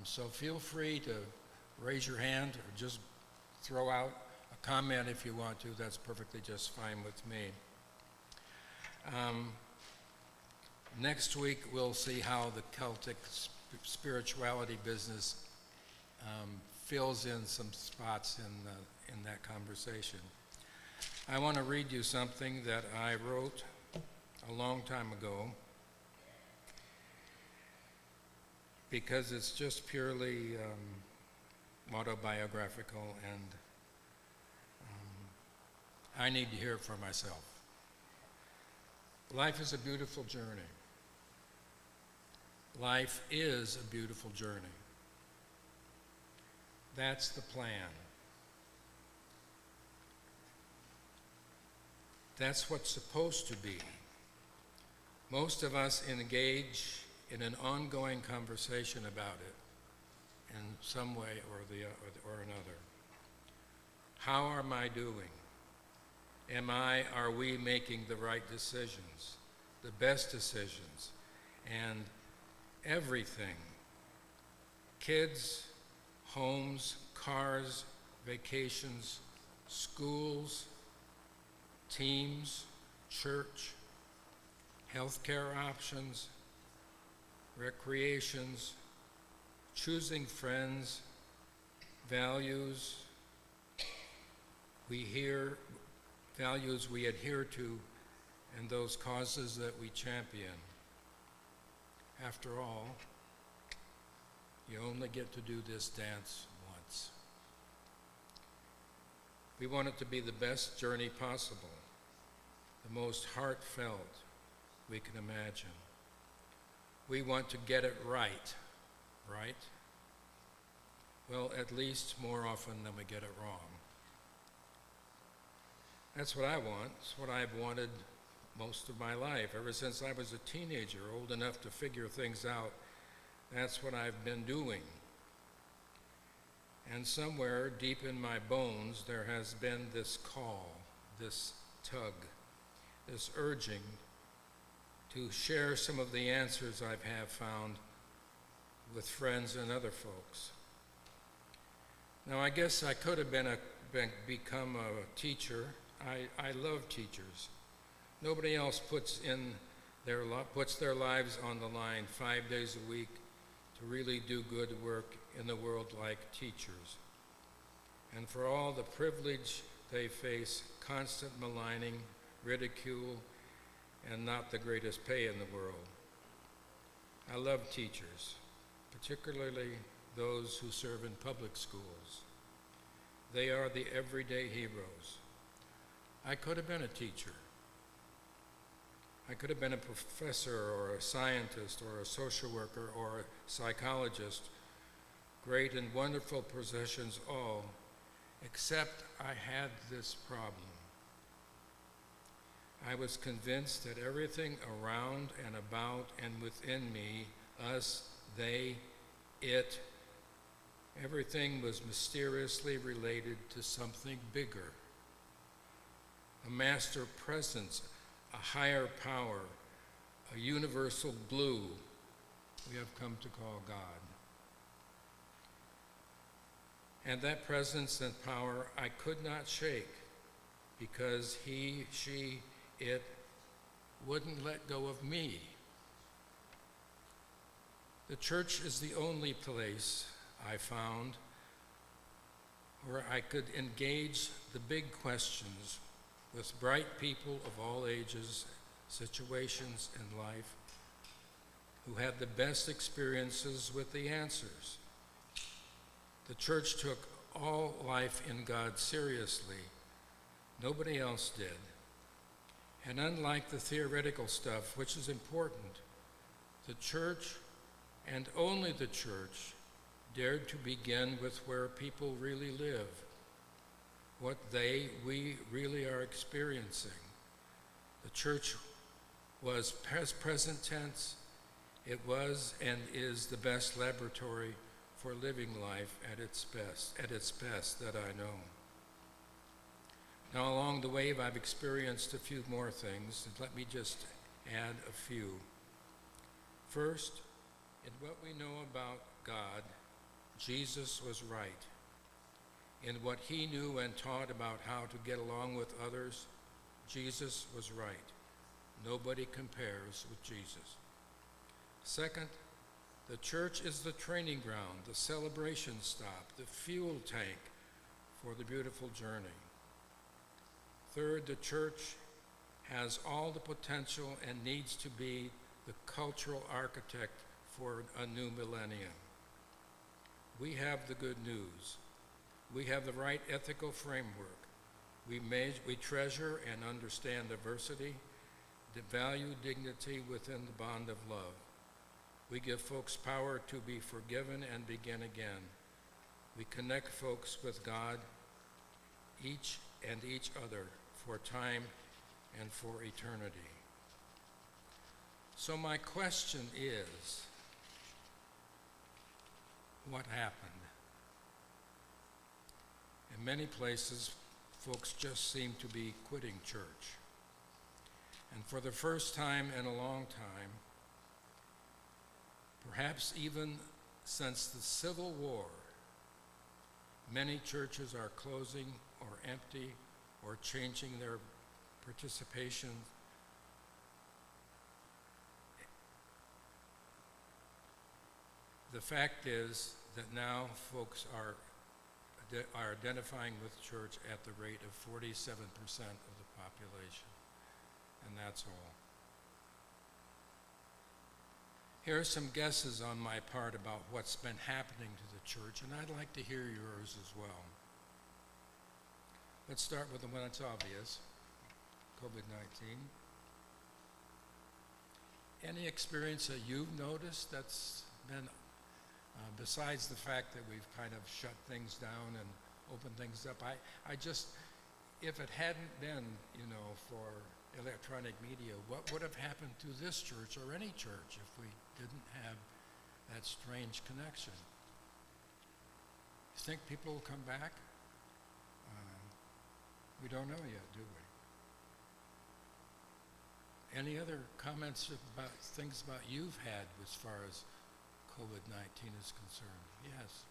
So feel free to raise your hand or just throw out a comment if you want to. That's perfectly just fine with me. Next week, we'll see how the Celtic spirituality business fills in some spots in that conversation. I want to read you something that I wrote a long time ago, because it's just purely autobiographical, and I need to hear it for myself. Life is a beautiful journey. Life is a beautiful journey. That's the plan. That's what's supposed to be. Most of us engage in an ongoing conversation about it in some way or another. How am I doing? Are we making the right decisions, the best decisions? And everything, kids, homes, cars, vacations, schools, teams, church, healthcare options, recreations, choosing friends, values we adhere to, and those causes that we champion. After all, you only get to do this dance once. We want it to be the best journey possible, the most heartfelt we can imagine. We want to get it right? Well, at least more often than we get it wrong. That's what I want. It's what I've wanted most of my life. Ever since I was a teenager, old enough to figure things out, that's what I've been doing. And somewhere deep in my bones, there has been this call, this tug, this urging to share some of the answers I have found with friends and other folks. Now, I guess I could have become a teacher. I love teachers. Nobody else puts their lives on the line 5 days a week to really do good work in the world like teachers. And for all the privilege they face, constant maligning, ridicule, and not the greatest pay in the world. I love teachers, particularly those who serve in public schools. They are the everyday heroes. I could have been a teacher. I could have been a professor or a scientist or a social worker or a psychologist, great and wonderful positions all, except I had this problem. I was convinced that everything around and about and within me, us, they, it, everything was mysteriously related to something bigger. A master presence, a higher power, a universal glue we have come to call God. And that presence and power I could not shake, because he, she, it wouldn't let go of me. The church is the only place I found where I could engage the big questions with bright people of all ages, situations in life, who had the best experiences with the answers. The church took all life in God seriously. Nobody else did. And unlike the theoretical stuff, which is important, the church, and only the church, dared to begin with where people really live, what we really are experiencing. The church was present tense. It was and is the best laboratory for living life at its best that I know. Now, along the way, I've experienced a few more things, and let me just add a few. First, in what we know about God Jesus was right. In what he knew and taught about how to get along with others, Jesus was right. Nobody compares with Jesus. Second, the church is the training ground, the celebration stop, the fuel tank for the beautiful journey. Third, the church has all the potential and needs to be the cultural architect for a new millennium. We have the good news. We have the right ethical framework. We treasure and understand diversity, value dignity within the bond of love. We give folks power to be forgiven and begin again. We connect folks with God, each other, for time and for eternity. So my question is, what happened? In many places, folks just seem to be quitting church. And for the first time in a long time, perhaps even since the Civil War, many churches are closing or empty or changing their participation. The fact is that now folks are identifying with church at the rate of 47% of the population, and that's all. Here are some guesses on my part about what's been happening to the church, and I'd like to hear yours as well. Let's start with the one that's obvious, COVID-19. Any experience that you've noticed that's been, besides the fact that we've kind of shut things down and opened things up, I just, if it hadn't been, for electronic media, what would have happened to this church or any church if we didn't have that strange connection? You think people will come back? We don't know yet, do we? Any other comments about things about you've had as far as COVID-19 is concerned? Yes.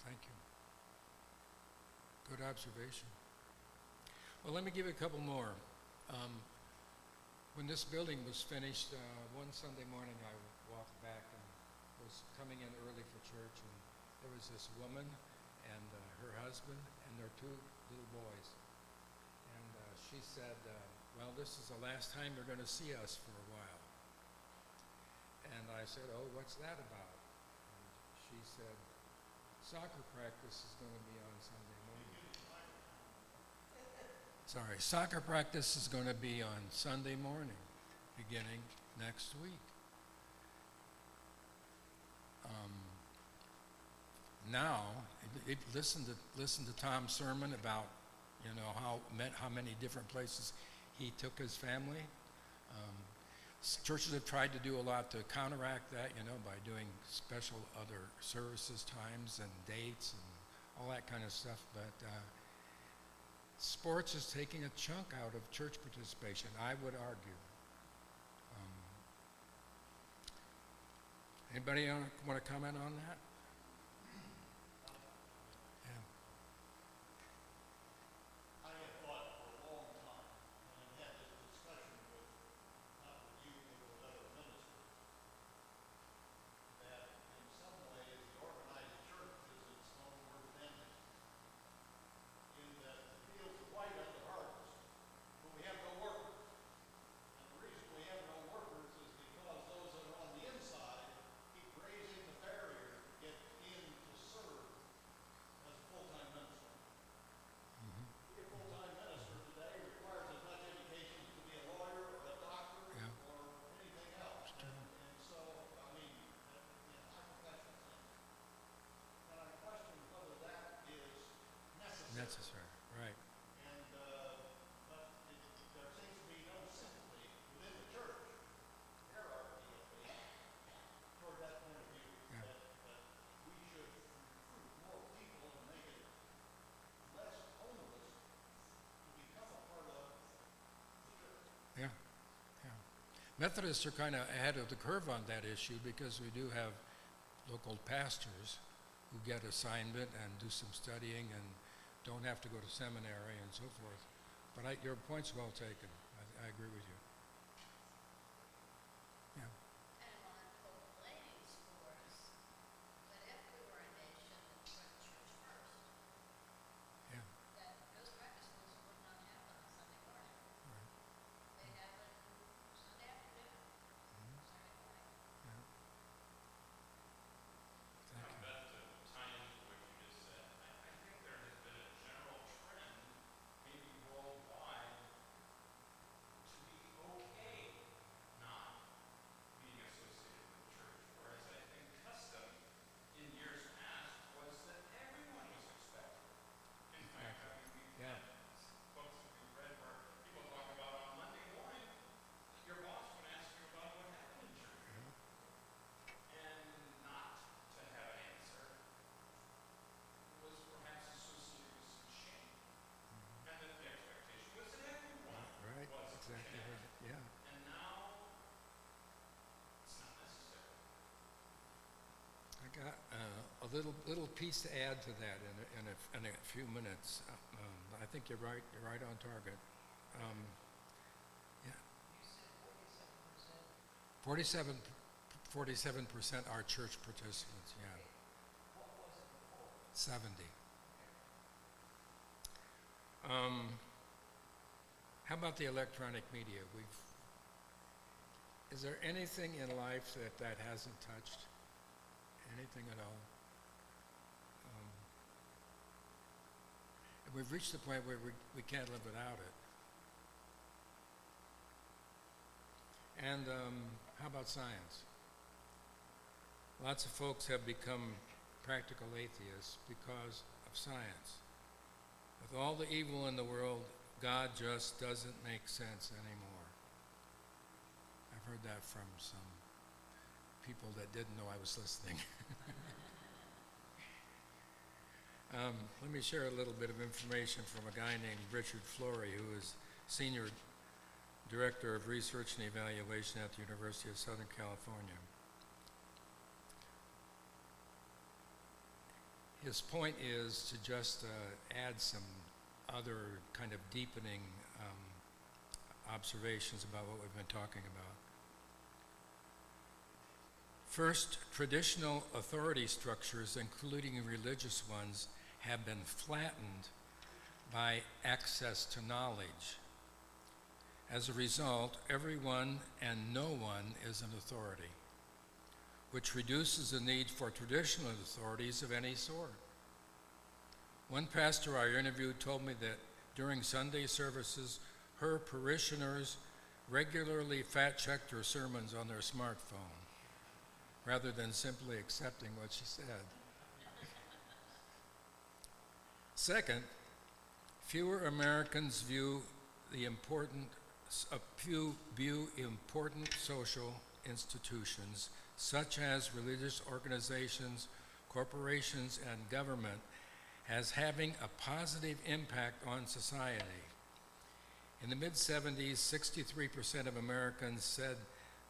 Thank you. Good observation. Well, let me give you a couple more. When this building was finished, one Sunday morning I walked back and was coming in early for church, and there was this woman and her husband and their two little boys. And she said, well, this is the last time you're going to see us for a while. And I said, oh, what's that about? And she said, soccer practice is going to be on Sunday morning. Sorry, soccer practice is going to be on Sunday morning, beginning next week. Now, listen to Tom's sermon about, how many different places he took his family. Churches have tried to do a lot to counteract that, by doing special other services, times, and dates, and all that kind of stuff. But sports is taking a chunk out of church participation, I would argue. Anybody want to comment on that? Yeah. I have thought for a Methodists are kind of ahead of the curve on that issue because we do have local pastors who get assignment and do some studying and don't have to go to seminary and so forth. But your point's well taken. I agree with you. Yeah. And one proclaims for us that if we were a nation that put church first, Yeah. that those practice schools would not happen on Sunday morning. Right. They happen Sunday afternoon, Saturday morning. Yeah. Thank you. Beth, to tie into what you just said, I think there has been a general trend, maybe worldwide, to be okay not being associated with the church. Whereas I think custom in years past was that everyone was expected. In fact, I mean, we've Yeah. had books that we've read where people talk about on Monday morning, your boss would ask you about what happened in church. And not to have an answer was perhaps associated with some shame. And that the expectation was that everyone Right. was Exactly connected. right. Yeah. And now it's not necessary. I got a little piece to add to that in a few minutes. I think you're right. You're right on target. Yeah. You said 47%. 47% are church participants. Yeah. What was it before? 70. How about the electronic media? Is there anything in life that hasn't touched? Anything at all? And we've reached the point where we can't live without it. And how about science? Lots of folks have become practical atheists because of science. With all the evil in the world, God just doesn't make sense anymore. I've heard that from some people that didn't know I was listening. Let me share a little bit of information from a guy named Richard Flory, who is Senior Director of Research and Evaluation at the University of Southern California. His point is to just add some other kind of deepening observations about what we've been talking about. First, traditional authority structures, including religious ones, have been flattened by access to knowledge. As a result, everyone and no one is an authority, which reduces the need for traditional authorities of any sort. One pastor I interviewed told me that during Sunday services, her parishioners regularly fact-checked her sermons on their smartphone, rather than simply accepting what she said. Second, fewer Americans view important social institutions, such as religious organizations, corporations, and government, as having a positive impact on society. In the mid-70s, 63% of Americans said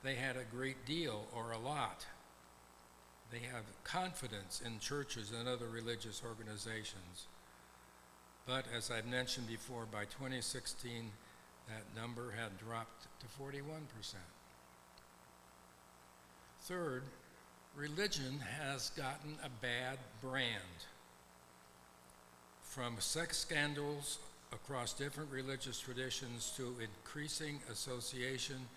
they had a great deal or a lot. They have confidence in churches and other religious organizations. But as I've mentioned before, by 2016, that number had dropped to 41%. Third, religion has gotten a bad brand. From sex scandals across different religious traditions to increasing association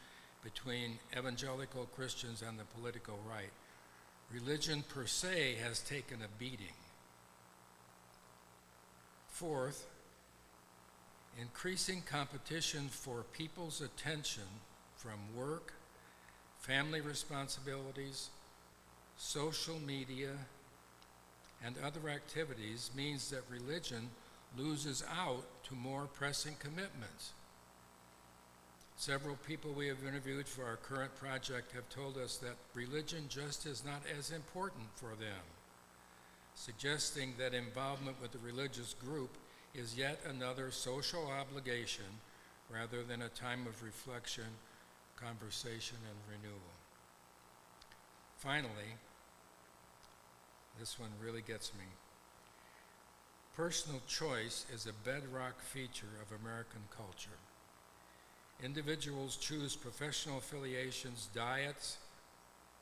between evangelical Christians and the political right, religion per se has taken a beating. Fourth, increasing competition for people's attention from work, family responsibilities, social media, and other activities means that religion loses out to more pressing commitments. Several people we have interviewed for our current project have told us that religion just is not as important for them, suggesting that involvement with the religious group is yet another social obligation rather than a time of reflection, conversation, and renewal. Finally, this one really gets me. Personal choice is a bedrock feature of American culture. Individuals choose professional affiliations, diets,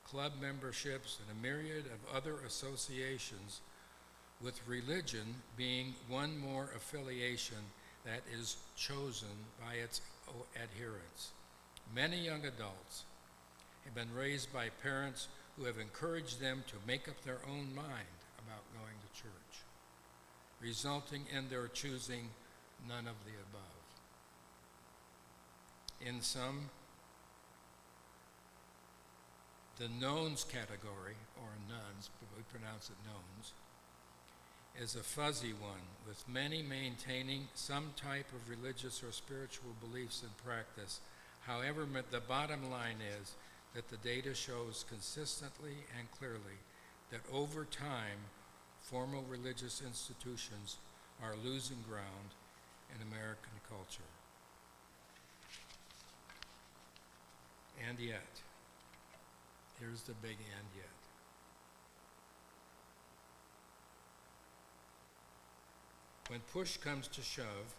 club memberships, and a myriad of other associations, with religion being one more affiliation that is chosen by its adherents. Many young adults have been raised by parents who have encouraged them to make up their own mind about going to church, resulting in their choosing none of the above. In sum, the knowns category, or nuns, but we pronounce it knowns, is a fuzzy one, with many maintaining some type of religious or spiritual beliefs and practice. However, the bottom line is that the data shows consistently and clearly that over time, formal religious institutions are losing ground in American culture. And yet, here's the big and yet. When push comes to shove,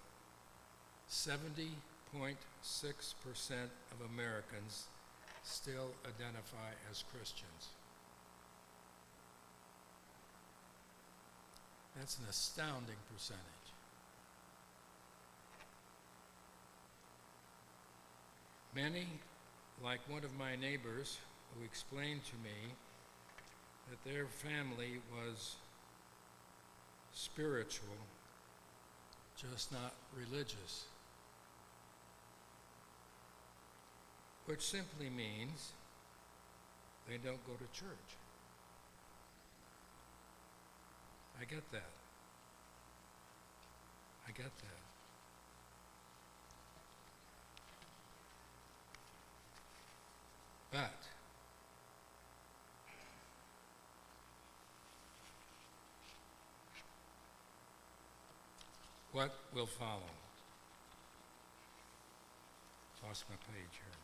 70.6% of Americans still identify as Christians. That's an astounding percentage. Many, like one of my neighbors, who explained to me that their family was spiritual, just not religious, which simply means they don't go to church. I get that. I get that. But what will follow? Lost my page here.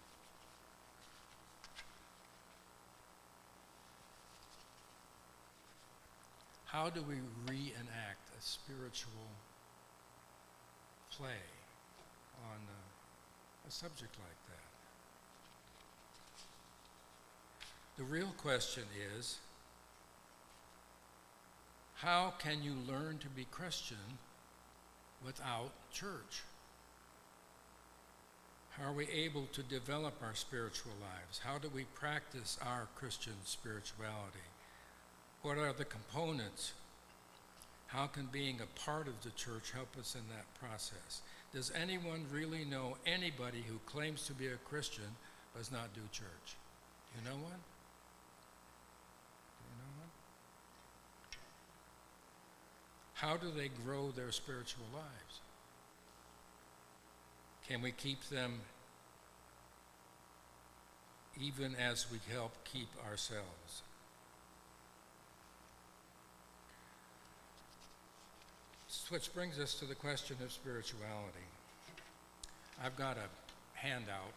How do we reenact a spiritual play on a subject like that? The real question is, how can you learn to be Christian without church? How are we able to develop our spiritual lives? How do we practice our Christian spirituality? What are the components? How can being a part of the church help us in that process? Does anyone really know anybody who claims to be a Christian but does not do church? Do you know one? Do you know one? How do they grow their spiritual lives? Can we keep them even as we help keep ourselves? Which brings us to the question of spirituality. I've got a handout.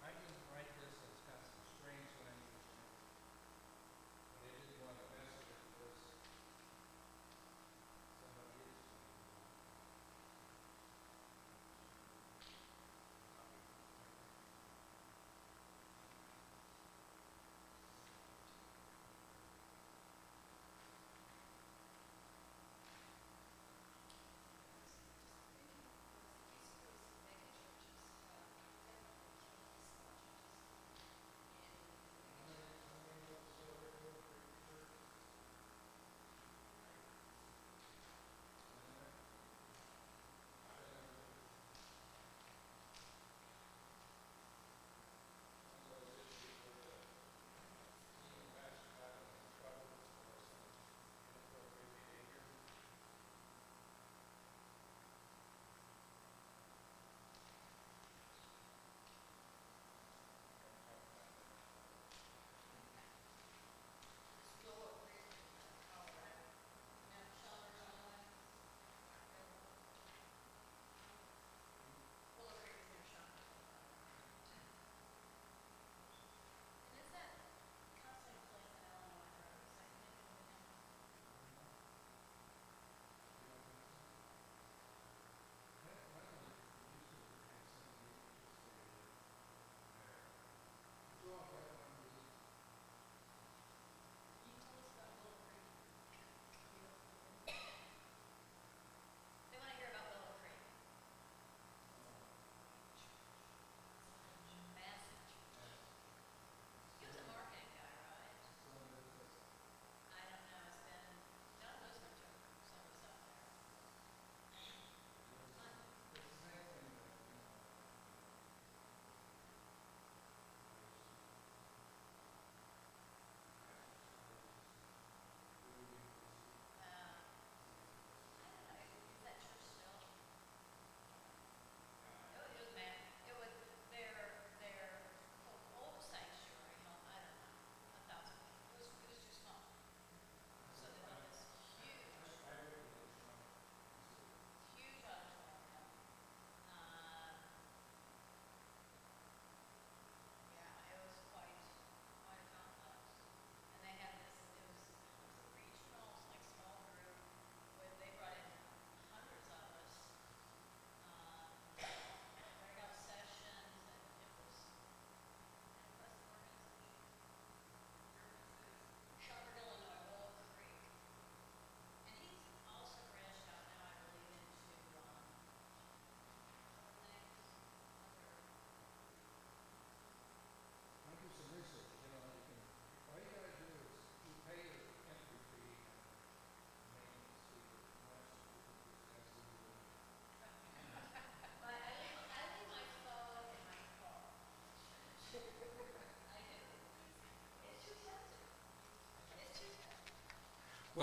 I didn't write this, it's got some strange language in it, but I didn't want to mess with this. Somebody is.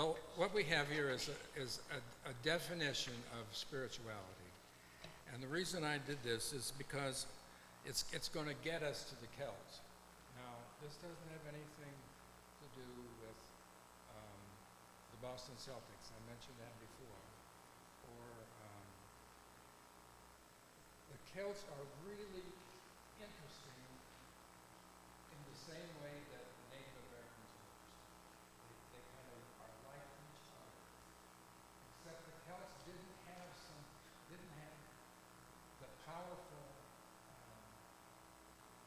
Well, what we have here is a definition of spirituality. And the reason I did this is because it's going to get us to the Celts. Now, this doesn't have anything to do with the Boston Celtics. I mentioned that before. Or the Celts are really interesting in the same way that the Native Americans are interesting. They kind of are like each other. Except the Celts didn't have the powerful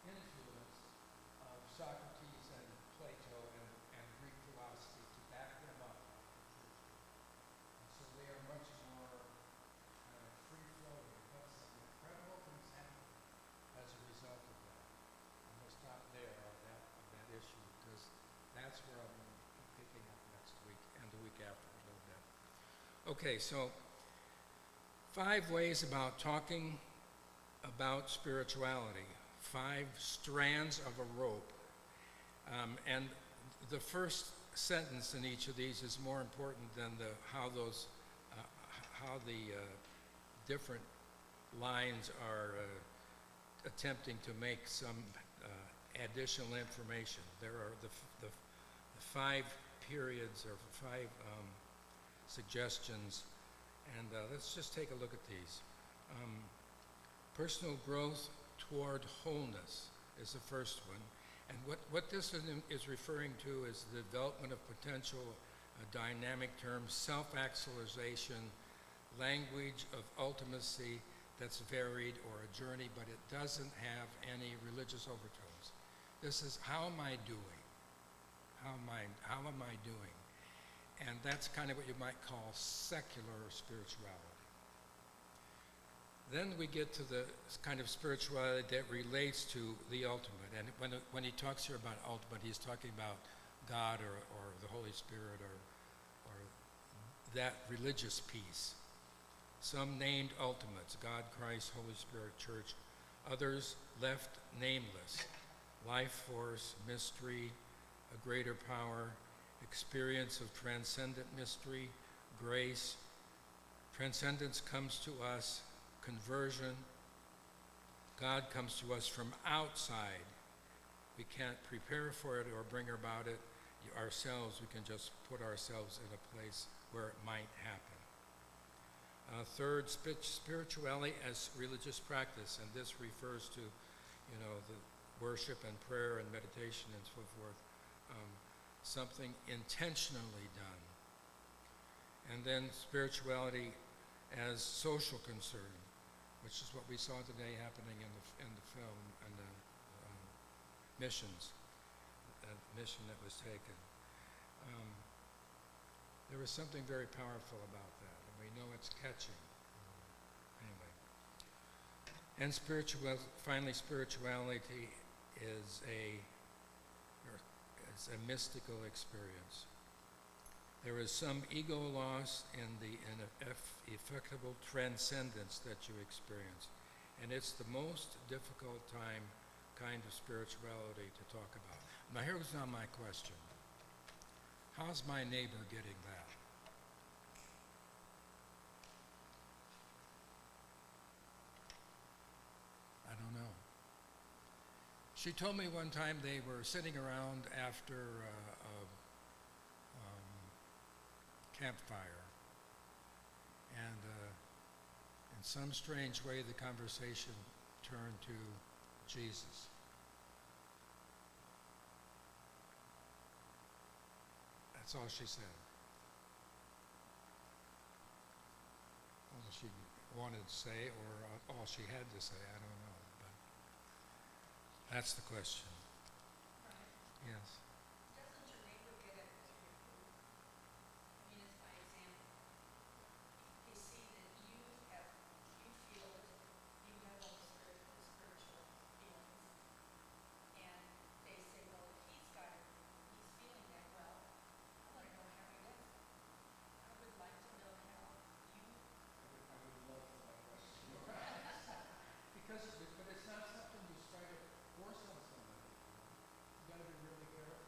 influence of Socrates and Plato and Greek philosophy to back them up. And so they are much more free-flowing, but some incredible things happen as a result of that. I'm going to stop there on that issue because that's where I'm going to be picking up next week and the week after a little bit. Okay, so 5 ways about talking about spirituality. 5 strands of a rope. And the first sentence in each of these is more important than how the different lines are attempting to make some additional information. There are the 5 periods or 5 suggestions, and let's just take a look at these. Personal growth toward wholeness is the first one. And what this is referring to is the development of potential, dynamic terms, self-actualization, language of ultimacy that's varied, or a journey, but it doesn't have any religious overtones. This is, how am I doing? How am I doing? And that's kind of what you might call secular spirituality. Then we get to the kind of spirituality that relates to the ultimate. And when he talks here about ultimate, he's talking about God or the Holy Spirit or that religious piece. Some named ultimates: God, Christ, Holy Spirit, Church. Others left nameless: life force, mystery, a greater power, experience of transcendent mystery, grace. Transcendence comes to us. Conversion. God comes to us from outside. We can't prepare for it or bring about it ourselves. We can just put ourselves in a place where it might happen. Third, spirituality as religious practice, and this refers to, the worship and prayer and meditation and so forth. Something intentionally done. And then spirituality as social concern, which is what we saw today happening in the film and the missions, the mission that was taken. There was something very powerful about that, and we know it's catching. Anyway. And finally, spirituality is a mystical experience. There is some ego loss in the ineffectual transcendence that you experience. And it's the most difficult kind of spirituality to talk about. Now here's now my question. How's my neighbor getting that? I don't know. She told me one time they were sitting around after a campfire, and in some strange way the conversation turned to Jesus. That's all she said. All she wanted to say, or all she had to say, I don't know. But that's the question. Right. Yes. Doesn't your neighbor get it through your food? I mean, it's by example. They see that you feel it, you have all the spiritual feelings, and they say, well, if he's feeling that well, I want to know how he does it. I would like to know how you. I would love for that question. But it's not something you try to force on somebody. You got to be really careful.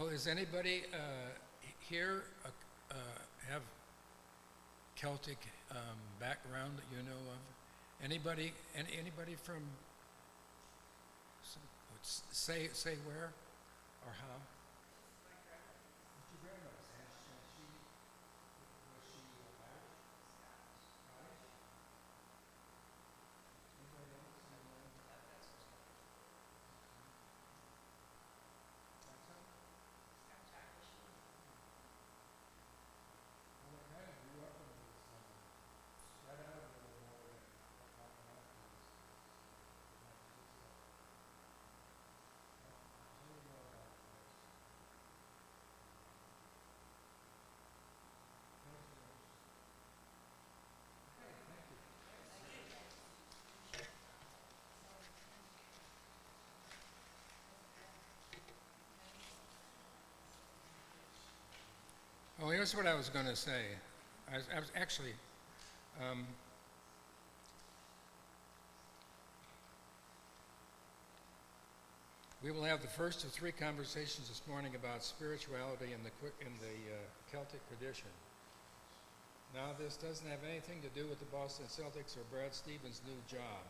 Well, is anybody here have Celtic background that you know of? Anybody from, say where or how? Oh, here's what I was going to say. I was actually, we will have the first of 3 conversations this morning about spirituality in the Celtic tradition. Now, this doesn't have anything to do with the Boston Celtics or Brad Stevens' new job.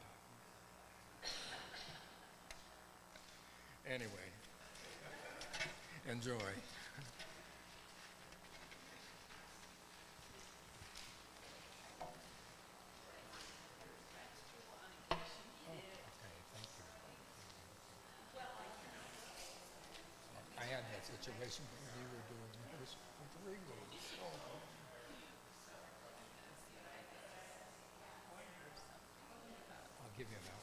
Anyway, enjoy. I had that situation when you were doing yours for 3 weeks. Oh. I'll give you an hour.